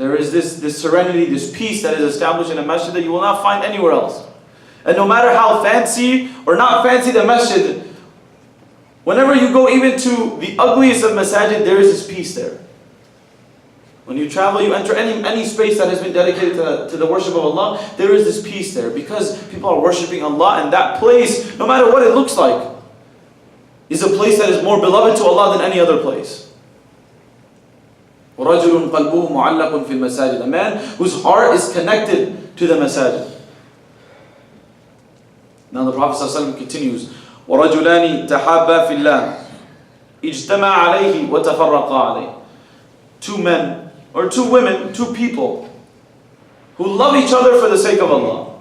There is this serenity, this peace that is established in a masjid that you will not find anywhere else. And no matter how fancy or not fancy the masjid, whenever you go even to the ugliest of masajid, there is this peace there. When you travel, you enter any space that has been dedicated to the worship of Allah, there is this peace there. Because people are worshipping Allah, and that place, no matter what it looks like, is a place that is more beloved to Allah than any other place. وَرَجُلٌ قَلْبُهُ مُعَلَّقٌ فِي الْمَسَاجِدِ. A man whose heart is connected to the masajid. Now the Prophet ﷺ continues, وَرَجُلَانِ تَحَابَّا فِي اللَّهِ اجْتَمَعَ عَلَيْهِ وَتَفَرَّقَا عَلَيْهِ. Two men, or two women, two people, who love each other for the sake of Allah.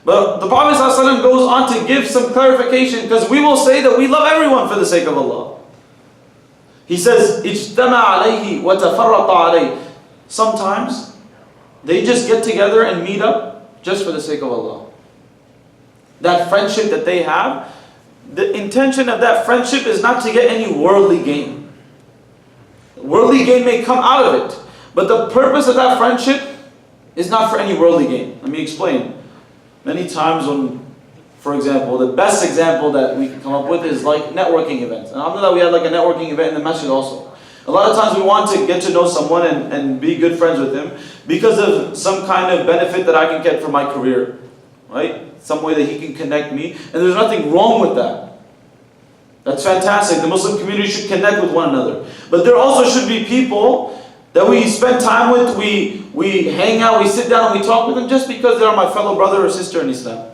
But the Prophet ﷺ goes on to give some clarification, because we will say that we love everyone for the sake of Allah. He says, اجْتَمَعَ عَلَيْهِ وَتَفَرَّقَ عَلَيْهِ. Sometimes they just get together and meet up just for the sake of Allah. That friendship that they have, the intention of that friendship is not to get any worldly gain. Worldly gain may come out of it, but the purpose of that friendship is not for any worldly gain. Let me explain. Many times when, for example, the best example that we can come up with is like networking events. And alhamdulillah, we had like a networking event in the masjid also. A lot of times we want to get to know someone and be good friends with him because of some kind of benefit that I can get from my career. Right? Some way that he can connect me. And there's nothing wrong with that. That's fantastic. The Muslim community should connect with one another. But there also should be people that we spend time with, we hang out, we sit down and we talk with them just because they are my fellow brother or sister in Islam.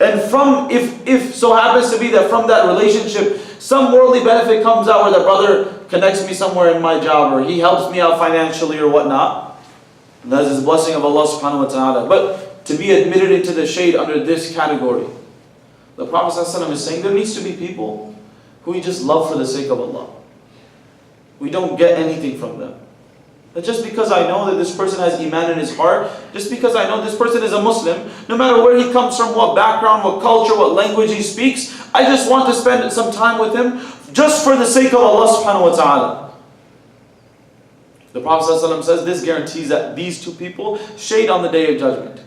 And from, if so happens to be that from that relationship, some worldly benefit comes out where the brother connects me somewhere in my job or he helps me out financially or whatnot, that is the blessing of Allah subhanahu wa ta'ala. But to be admitted into the shade under this category, the Prophet ﷺ is saying there needs to be people who we just love for the sake of Allah. We don't get anything from them. But just because I know that this person has iman in his heart, just because I know this person is a Muslim, no matter where he comes from, what background, what culture, what language he speaks, I just want to spend some time with him just for the sake of Allah subhanahu wa ta'ala. The Prophet ﷺ says this guarantees that these two people shade on the Day of Judgment.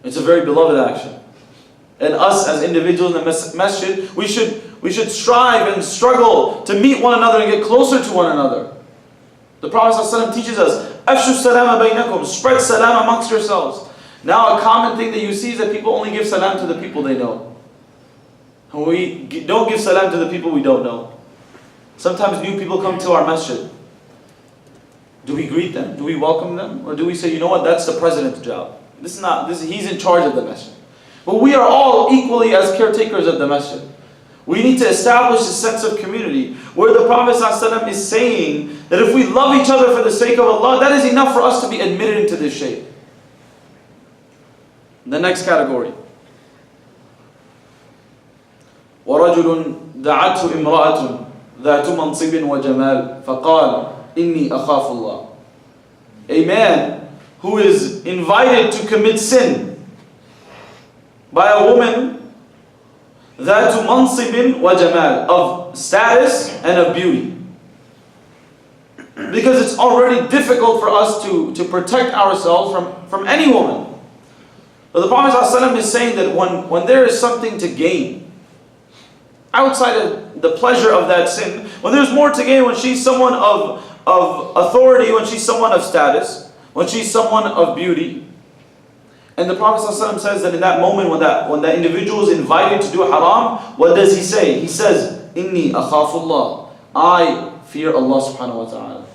It's a very beloved action. And us as individuals in the masjid, we should strive and struggle to meet one another and get closer to one another. The Prophet ﷺ teaches us, أَفْشُوا السَّلَامَ بَيْنَكُمْ. Spread salam amongst yourselves. Now a common thing that you see is that people only give salam to the people they know. And we don't give salam to the people we don't know. Sometimes new people come to our masjid. Do we greet them? Do we welcome them? Or do we say, you know what, that's the president's job. He's in charge of the masjid. But we are all equally as caretakers of the masjid. We need to establish a sense of community where the Prophet ﷺ is saying that if we love each other for the sake of Allah, that is enough for us to be admitted into this shade. The next category. وَرَجُلٌ دَعَتْهُ إِمْرَأَةٌ ذَاتُ مَنْصِبٍ وَجَمَالٍ فَقَالَ إِنِّي أَخَافُ اللَّهِ. A man who is invited to commit sin by a woman ذَاتُ مَنْصِبٍ وَجَمَالٍ, of status and of beauty. Because it's already difficult for us to protect ourselves from any woman. But the Prophet ﷺ is saying that when there is something to gain, outside of the pleasure of that sin, when there's more to gain, when she's someone of authority, when she's someone of status, when she's someone of beauty, and the Prophet ﷺ says that in that moment when that individual is invited to do haram, what does he say? He says, Inni akhafullah. I fear Allah subhanahu wa ta'ala.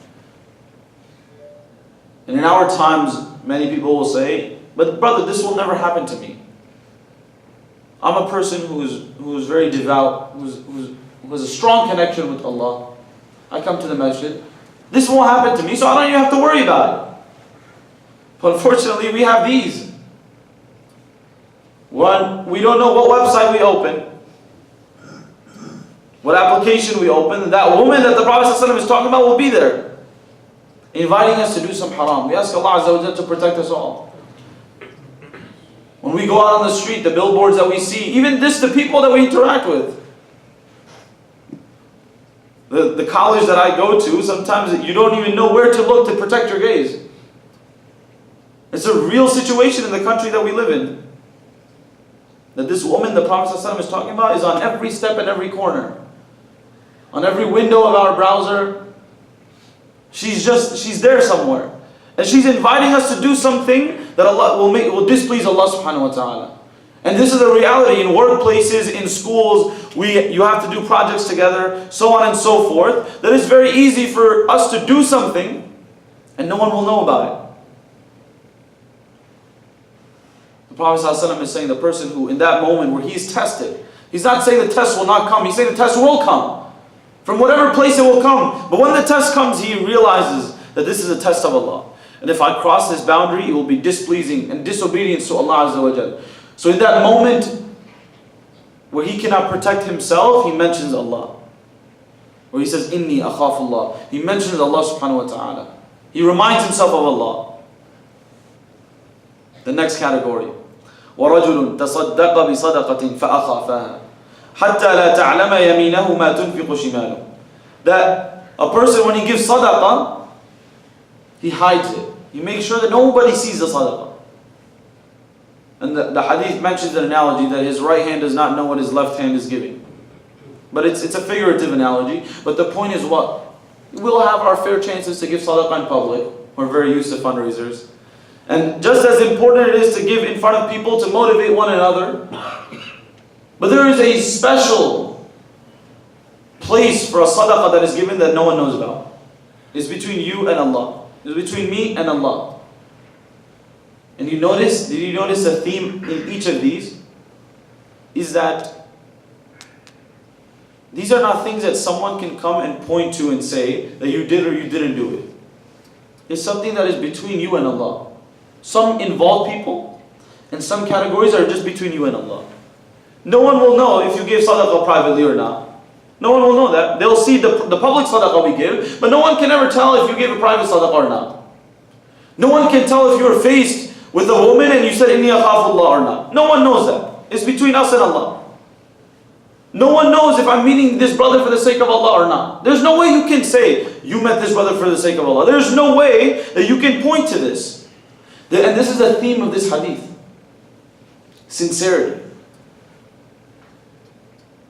And in our times, many people will say, but brother, this will never happen to me. I'm a person who is very devout, who has a strong connection with Allah. I come to the masjid. This won't happen to me, so I don't even have to worry about it. But unfortunately, we have these. One, we don't know what website we open, what application we open, and that woman that the Prophet ﷺ is talking about will be there, inviting us to do some haram. We ask Allah Azza wa Jalla to protect us all. When we go out on the street, the billboards that we see, even the people that we interact with. The college that I go to, sometimes you don't even know where to look to protect your gaze. It's a real situation in the country that we live in. That this woman the Prophet ﷺ is talking about is on every step and every corner. On every window of our browser. She's there somewhere. And she's inviting us to do something that Allah will displease Allah subhanahu wa ta'ala. And this is a reality in workplaces, in schools. You have to do projects together, so on and so forth. That it's very easy for us to do something and no one will know about it. The Prophet ﷺ is saying the person who in that moment where he's tested, he's not saying the test will not come, he's saying the test will come. From whatever place it will come. But when the test comes, he realizes that this is a test of Allah. And if I cross this boundary, it will be displeasing and disobedience to Allah Azza wa Jal. So in that moment where he cannot protect himself, he mentions Allah. Where he says, Inni akhafullah. He mentions Allah subhanahu wa ta'ala. He reminds himself of Allah. The next category. وَرَجُلٌ تَصَدَّقَ بِصَدَقَةٍ فَأَخَافَهَا حَتَّى لَا تَعْلَمَ يَمِينَهُ مَا تُنْفِقُ شِمَالُهُ. That a person, when he gives sadaqah, he hides it. He makes sure that nobody sees the sadaqah. And the hadith mentions an analogy that his right hand does not know what his left hand is giving. But it's a figurative analogy. But the point is what? We'll have our fair chances to give sadaqah in public. We're very used to fundraisers. And just as important it is to give in front of people to motivate one another, but there is a special place for a sadaqah that is given that no one knows about. It's between you and Allah. It's between me and Allah. And did you notice a theme in each of these? Is that these are not things that someone can come and point to and say that you did or you didn't do it. It's something that is between you and Allah. Some involve people, and some categories are just between you and Allah. No one will know if you gave sadaqah privately or not. No one will know that. They'll see the public sadaqah we give, but no one can ever tell if you gave a private sadaqah or not. No one can tell if you were faced with a woman and you said, Inni akhafullah or not. No one knows that. It's between us and Allah. No one knows if I'm meeting this brother for the sake of Allah or not. There's no way you can say, you met this brother for the sake of Allah. There's no way that you can point to this. And this is the theme of this hadith. Sincerity.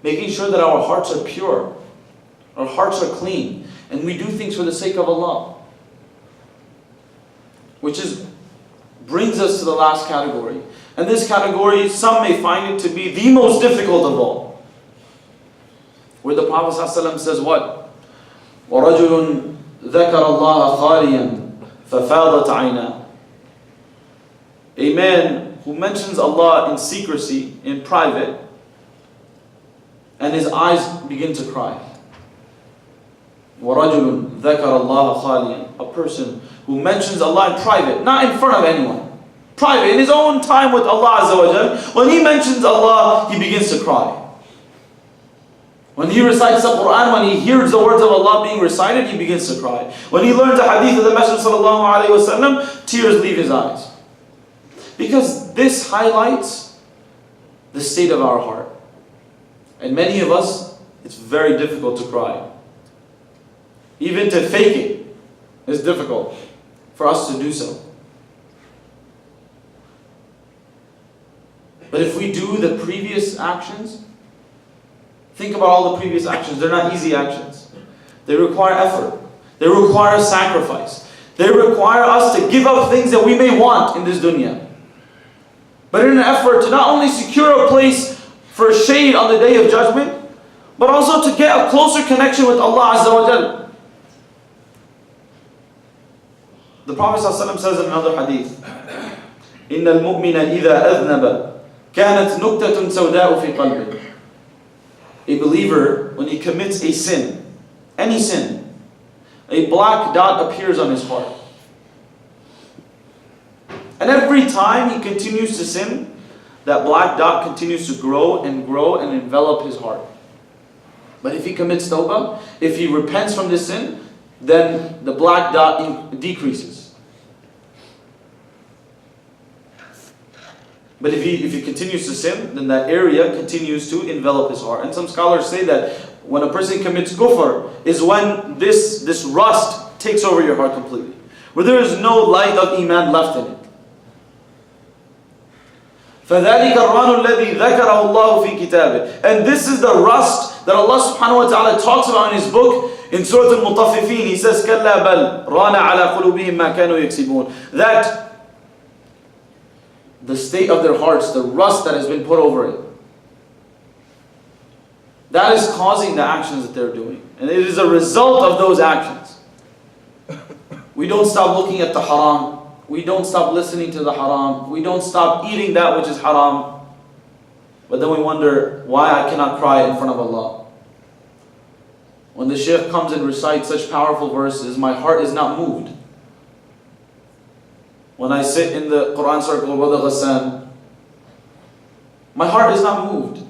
Making sure that our hearts are pure. Our hearts are clean. And we do things for the sake of Allah. Which brings us to the last category. And this category, some may find it to be the most difficult of all. Where the Prophet ﷺ says what? وَرَجُلٌ ذَكَرَ اللَّهَ خَالِيًا فَفَاضَتْ عَيْنَاهُ. A man who mentions Allah in secrecy, in private, and his eyes begin to cry. وَرَجُلٌ ذَكَرَ اللَّهَ خَالِيًا. A person who mentions Allah in private, not in front of anyone. Private, in his own time with Allah Azza wa Jal. When he mentions Allah, he begins to cry. When he recites the Quran, when he hears the words of Allah being recited, he begins to cry. When he learns the hadith of the Messenger sallallahu alaihi wasallam, tears leave his eyes. Because this highlights the state of our heart. And many of us, it's very difficult to cry. Even to fake it is difficult for us to do so. But if we do the previous actions, think about all the previous actions. They're not easy actions. They require effort. They require sacrifice. They require us to give up things that we may want in this dunya. But in an effort to not only secure a place for shade on the Day of Judgment, but also to get a closer connection with Allah Azza wa Jal. The Prophet ﷺ says in another hadith, إِنَّ الْمُؤْمِنَ إِذَا أَذْنَبَ كَانَتْ نُكْتَةٌ سَوْدَاءُ فِي قَلْبِهِ. A believer, when he commits a sin, any sin, a black dot appears on his heart. And every time he continues to sin, that black dot continues to grow and envelop his heart. But if he commits tawbah, if he repents from this sin, then the black dot decreases. But if he continues to sin, then that area continues to envelop his heart. And some scholars say that when a person commits kufr, is when this rust takes over your heart completely, where there is no light of iman left in it. فَذَلِكَ الرَّانُ الَّذِي ذَكَرَهُ اللَّهُ فِي كِتَابِهِ. And this is the rust that Allah subhanahu wa ta'ala talks about in His book. In Surah Al-Mutaffifin, He says, كَلَّا بَلْ رَانَ عَلَى قُلُوبِهِمْ مَا كَانُوا يَكْسِبُونَ. That the state of their hearts, the rust that has been put over it, that is causing the actions that they're doing. And it is a result of those actions. We don't stop looking at the haram. We don't stop listening to the haram. We don't stop eating that which is haram. But then we wonder why I cannot cry in front of Allah. When the shaykh comes and recites such powerful verses, my heart is not moved. When I sit in the Quran circle with the Ghassan, my heart is not moved.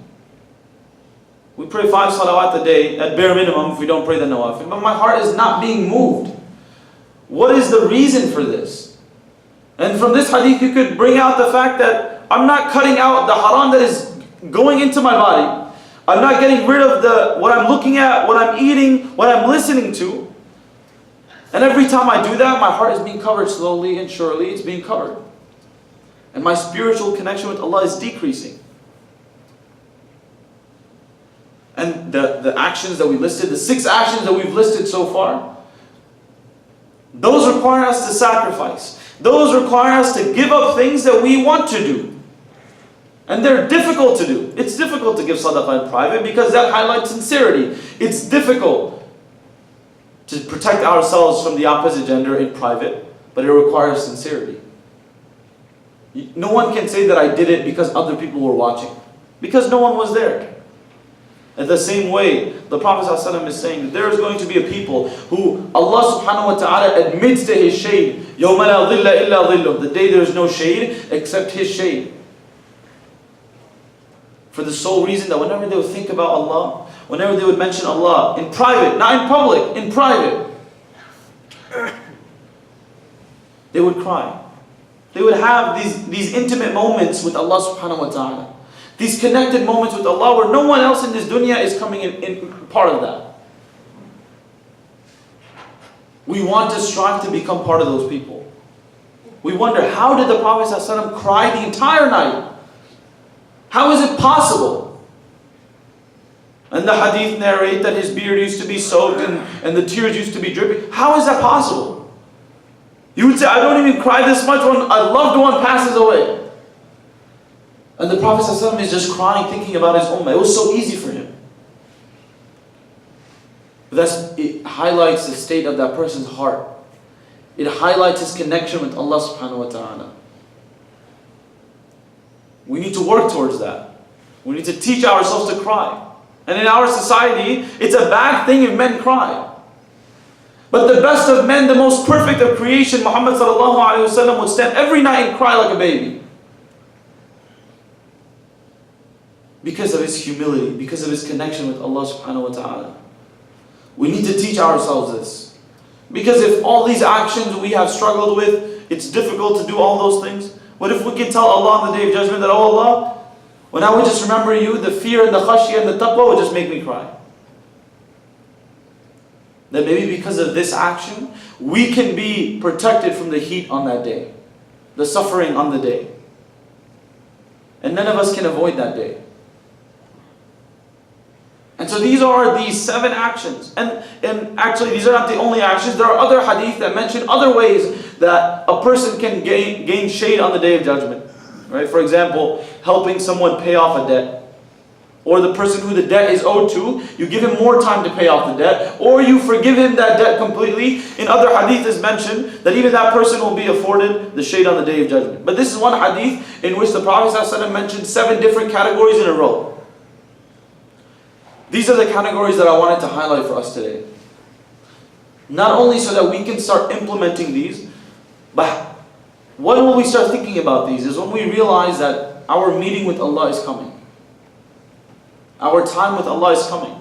We pray 5 salawat a day, at bare minimum, if we don't pray the nawafil. But my heart is not being moved. What is the reason for this? And from this hadith you could bring out the fact that I'm not cutting out the haram that is going into my body. I'm not getting rid of what I'm looking at, what I'm eating, what I'm listening to. And every time I do that, my heart is being covered slowly and surely. It's being covered. And my spiritual connection with Allah is decreasing. And the actions that we listed, the 6 actions that we've listed so far, those require us to sacrifice. Those require us to give up things that we want to do. And they're difficult to do. It's difficult to give sadaqah in private because that highlights sincerity. It's difficult to protect ourselves from the opposite gender in private, but it requires sincerity. No one can say that I did it because other people were watching, because no one was there. In the same way, the Prophet ﷺ is saying that there is going to be a people who Allah subhanahu wa ta'ala admits to His shade. يَوْمَ لَا ظِلَّ إِلَّا ظِلُّهُ. The day there is no shade except His shade. For the sole reason that whenever they would think about Allah, whenever they would mention Allah in private, not in public, in private, they would cry. They would have these intimate moments with Allah subhanahu wa ta'ala. These connected moments with Allah where no one else in this dunya is coming in part of that. We want to strive to become part of those people. We wonder, how did the Prophet ﷺ cry the entire night? How is it possible? And the hadith narrate that his beard used to be soaked and the tears used to be dripping. How is that possible? You would say, I don't even cry this much when a loved one passes away. And the Prophet ﷺ is just crying, thinking about his ummah. It was so easy for him. It highlights the state of that person's heart. It highlights his connection with Allah subhanahu wa ta'ala. We need to work towards that. We need to teach ourselves to cry. And in our society, it's a bad thing if men cry. But the best of men, the most perfect of creation, Muhammad sallallahu alayhi wa sallam, would stand every night and cry like a baby. Because of his humility, because of his connection with Allah subhanahu wa ta'ala. We need to teach ourselves this. Because if all these actions we have struggled with, it's difficult to do all those things. What if we can tell Allah on the Day of Judgment that, oh Allah, when I would just remember you, the fear and the khashiyah and the taqwa would just make me cry. That maybe because of this action, we can be protected from the heat on that day. The suffering on the day. And none of us can avoid that day. And so these are these 7 actions. And actually these are not the only actions. There are other hadith that mention other ways that a person can gain shade on the Day of Judgment. Right? For example, helping someone pay off a debt. Or the person who the debt is owed to, you give him more time to pay off the debt. Or you forgive him that debt completely. In other hadith is mentioned that even that person will be afforded the shade on the Day of Judgment. But this is one hadith in which the Prophet ﷺ mentioned 7 different categories in a row. These are the categories that I wanted to highlight for us today. Not only so that we can start implementing these, but when will we start thinking about these? Is when we realize that our meeting with Allah is coming. Our time with Allah is coming.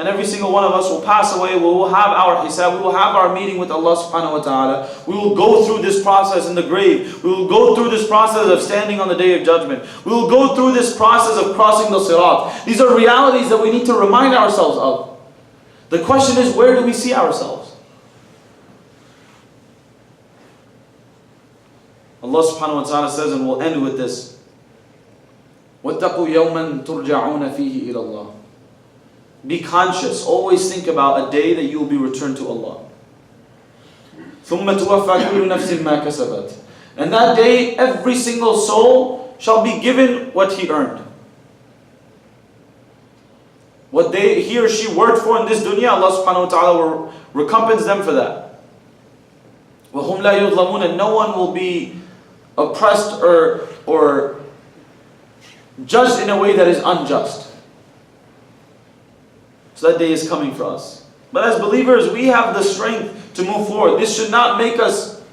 and every single one of us will pass away. We will have our hisab, we will have our meeting with Allah subhanahu wa ta'ala. We will go through this process in the grave. We will go through this process of standing on the Day of Judgment. We will go through this process of crossing the sirat. These are realities that we need to remind ourselves of. The question is, where do we see ourselves? Allah subhanahu wa ta'ala says, and we'll end with this, وَاتَّقُوا يَوْمًا تُرْجَعُونَ فِيهِ إِلَى اللَّهِ. Be conscious, always think about a day that you will be returned to Allah. ثُمَّ تُوَفَّى كُلُّ نَفْسٍ مَا كَسَبَتْ. And that day, every single soul shall be given what he earned. What he or she worked for in this dunya, Allah subhanahu wa ta'ala will recompense them for that. وَهُمْ لَا يُظْلَمُونَ. And no one will be oppressed or judged in a way that is unjust. So that day is coming for us. But as believers, we have the strength to move forward. This should not make us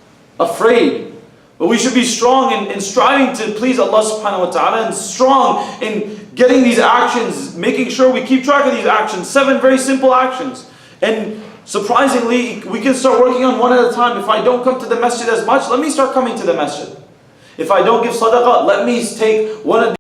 afraid. But we should be strong in striving to please Allah subhanahu wa ta'ala, and strong in getting these actions, making sure we keep track of these actions. 7 very simple actions. And surprisingly, we can start working on one at a time. If I don't come to the masjid as much, let me start coming to the masjid. If I don't give sadaqah, let me take one of